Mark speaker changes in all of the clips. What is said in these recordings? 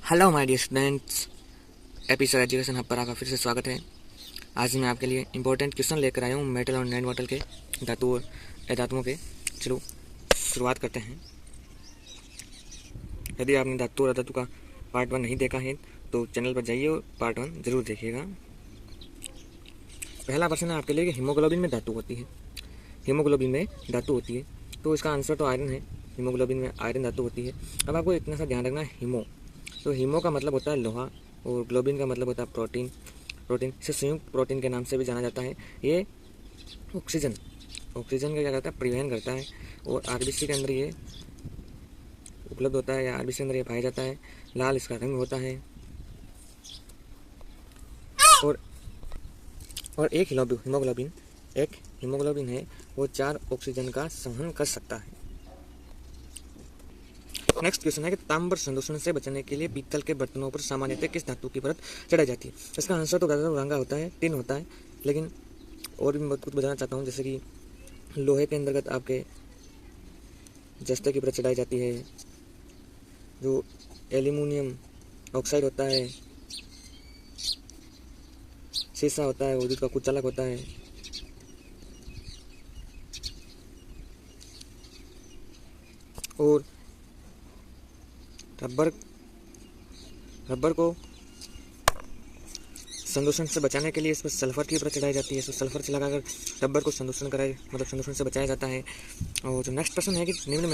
Speaker 1: Hello my dear students, episode education hub पर आपका फिर से स्वागत है। आज मैं आपके लिए इंपॉर्टेंट क्वेश्चन लेकर आया हूँ मेटल और नॉन मेटल के धातु और अधातुओं के। चलो शुरुआत करते हैं। यदि आपने धातु और अधातु का पार्ट 1 नहीं देखा है तो चैनल पर जाइए और पार्ट 1 जरूर देखिएगा। पहला प्रश्न है आपके लिए कि हीमोग्लोबिन में धातु होती है। हीमोग्लोबिन में धातु होती है तो इसका आंसर तो आयरन है। हीमोग्लोबिन में आयरन धातु होती है। अब आपको इतना सा ध्यान रखना है, तो हीमो का मतलब होता है लोहा और ग्लोबिन का मतलब होता है प्रोटीन। इसे संयुक्त प्रोटीन के नाम से भी जाना जाता है। ये ऑक्सीजन का क्या करता है, परिवहन करता है और आरबीसी के अंदर ये उपलब्ध होता है या आरबीसी के अंदर ये पाया जाता है। लाल इसका रंग होता है और एक हीमोग्लोबिन है वो 4 ऑक्सीजन का संवहन कर सकता है। नेक्स्ट क्वेश्चन है कि ताम्र संदूषण से बचने के लिए पीतल के बर्तनों पर सामान्यतः किस धातु की परत चढ़ाई जाती है। इसका आंसर तो रंगा होता है, टिन होता है, लेकिन और भी बहुत कुछ बताना चाहता हूँ। जैसे कि लोहे के अंतर्गत आपके जस्ते की परत चढ़ाई जाती है, जो एल्यूमिनियम ऑक्साइड होता है, शीशा होता है, विद्युत का कुचालक होता है, और रबर को संदूषण से बचाने के लिए इस पर सल्फर की परत चढ़ाई जाती है। इसमें सल्फर से लगाकर रबर को संदूषण से बचाया जाता है। और जो नेक्स्ट प्रश्न है कि निम्न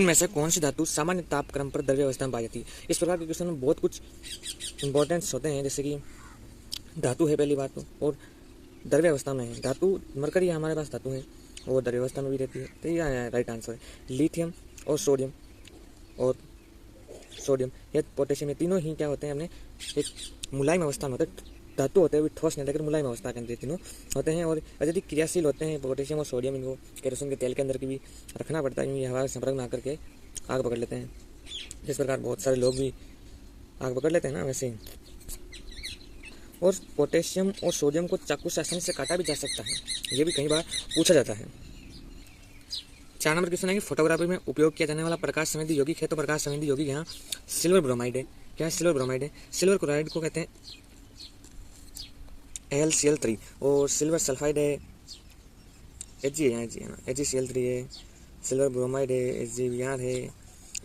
Speaker 1: में से कौन सी धातु सामान्य तापक्रम पर द्रव्य अवस्था में पाई जाती है। इस प्रकार के क्वेश्चन में बहुत कुछ इंपॉर्टेंस होते हैं। जैसे कि धातु है पहली बात तो, और द्रव्य अवस्था में है। धातु मरकरी हमारे पास धातु है और द्रव्य अवस्था में भी रहती है। तो यह राइट आंसर है। लिथियम और सोडियम या पोटेशियम, ये तीनों ही क्या होते हैं, हमने एक मुलायम अवस्था में होते हैं। धातु होते हैं, भी ठोस नहीं, लेकिन मुलायम अवस्था के अंदर तीनों होते हैं और अत्यधिक क्रियाशील होते हैं। पोटेशियम और सोडियम इनको केरोसिन के तेल के अंदर की भी रखना पड़ता है, क्योंकि हवा के संपर्क में आकर के आग पकड़ लेते हैं। जिस प्रकार बहुत सारे लोग भी आग पकड़ लेते हैं ना, वैसे ही। और पोटेशियम और सोडियम को चाकू से आसानी से काटा भी जा सकता है, ये भी कई बार पूछा जाता है। 4 नंबर क्वेश्चन है कि फोटोग्राफी में उपयोग किया जाने वाला प्रकाश संवेदी यौगिक है। तो प्रकाश संवेदी यौगिक यहाँ सिल्वर ब्रोमाइड है। क्या है? सिल्वर ब्रोमाइड है। सिल्वर क्लोराइड को कहते हैं AlCl3 और सिल्वर सल्फाइड है AgCl3 है। सिल्वर ब्रोमाइड है AgBr है।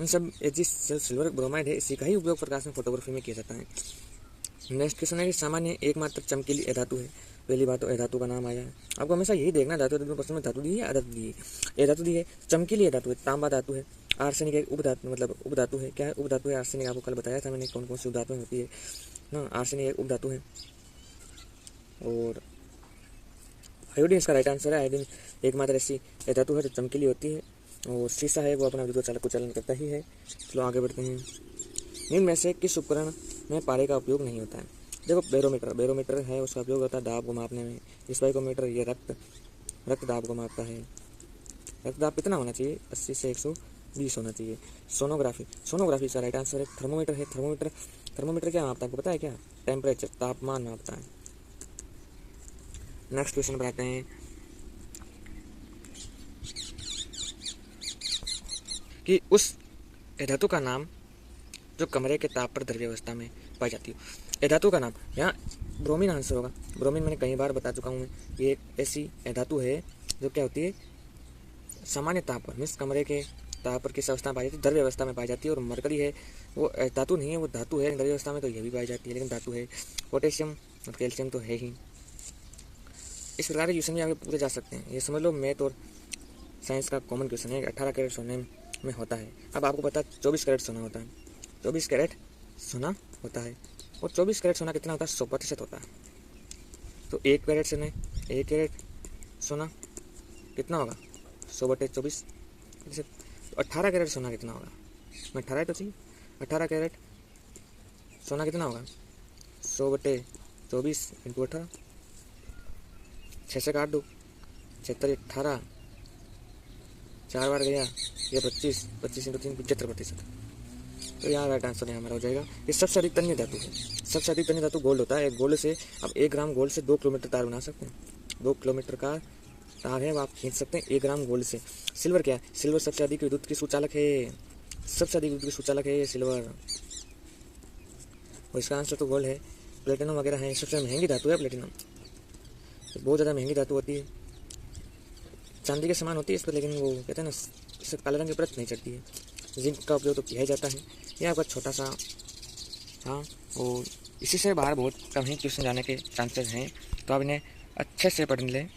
Speaker 1: इन सब सिल्वर ब्रोमाइड है, इसी का ही उपयोग प्रकाश में फोटोग्राफी में किया जाता है। नेक्स्ट क्वेश्चन है कि सामान्य एकमात्र चमकीली अधातु है। पहली बात तो अधातु का नाम आया है। आपको हमेशा यही देखना, धातु प्रश्न में धातु दी है, अधातु दी है। अधातु दी है, चमकीली अधातु है, तांबा धातु है। आर्सेनिक एक उपधातु है। क्या है? उपधातु है आर्सेनिक। आपको कल बताया था मैंने कौन कौन सी उपधातुएं होती है ना। आर्सेनिक एक उपधातु है। और आयोडीन इसका राइट आंसर है। आयोडीन एकमात्र ऐसी अधातु है जो चमकीली होती है। और शीशा है वो अपना विद्युत कुचालन करता ही है। चलो आगे बढ़ते हैं। निम्न में से किस उपकरण में पारे का उपयोग नहीं होता है। देखो, बैरोमीटर है, उसका उपयोग होता है दाब को मापने में। स्पाइकोमीटर ये रक्त दाब को मापता है। रक्त दाब कितना होना चाहिए? 80 से 120 होना चाहिए। सोनोग्राफी का राइट आंसर है। थर्मोमीटर है। थर्मोमीटर क्या मापता है, आपको पता है क्या? टेम्परेचर, तापमान मापता है। नेक्स्ट क्वेश्चन पर आते हैं कि उस धातु का नाम जो कमरे के ताप पर द्रव्य अवस्था में पाई जाती है। धातु का नाम यहाँ ब्रोमीन आंसर होगा। ब्रोमीन मैंने कई बार बता चुका हूँ। ये एक ऐसी धातु है जो क्या होती है, सामान्य ताप पर, मीन्स कमरे के ताप पर किस अवस्था में पाई जाती है? द्रव्य अवस्था में पाई जाती है। और मरकरी है वो धातु नहीं है, वो धातु है द्रव्य अवस्था में, तो यह भी पाई जाती है, लेकिन धातु है। पोटेशियम और कैल्शियम तो है ही। इस प्रकार के क्वेश्चन भी आगे पूछे जा सकते हैं। ये समझ लो, मैथ और साइंस का कॉमन क्वेश्चन है। 18 कैरेट सोने में होता है। अब आपको पता है 24 कैरेट सोना होता है। 24 कैरेट सोना होता है और 24 कैरेट सोना कितना होता है? 100% होता है। तो 1 कैरेट सोना कितना होगा? 100/24। तो 18 कैरेट सोना कितना होगा? मैं 18 तो चाहिए। 18 कैरेट सोना कितना होगा? 100/24 × 18, 6 से काट दो, 76 18, 4 बार गया, ये 25 × 3 75%। तो यहाँ राइट आंसर है हमारा हो जाएगा। ये सबसे अधिक तन्य धातु है। सबसे अधिक तन्य धातु गोल्ड होता है। एक गोल्ड से अब 1 ग्राम गोल्ड से 2 किलोमीटर तार बना सकते हैं। 2 किलोमीटर का तार है, वो आप खींच सकते हैं 1 ग्राम गोल्ड से। सिल्वर क्या है? सिल्वर सबसे अधिक विद्युत की सुचालक है। सबसे अधिक विद्युत सुचालक है ये सिल्वर, और इसका आंसर तो गोल्ड है। प्लेटिनम वगैरह है, सबसे महंगी धातु है प्लेटिनम, बहुत ज़्यादा महंगी धातु होती है, चांदी के समान होती है इस पर, लेकिन वो कहते हैं ना इससे काले रंग की परत नहीं चढ़ती है। जिंक का उपयोग तो किया ही जाता है। ये आपका छोटा सा था, और इसी से बाहर बहुत कम ही क्वेश्चन जाने के चांसेस हैं, तो आप इन्हें अच्छे से पढ़ लें।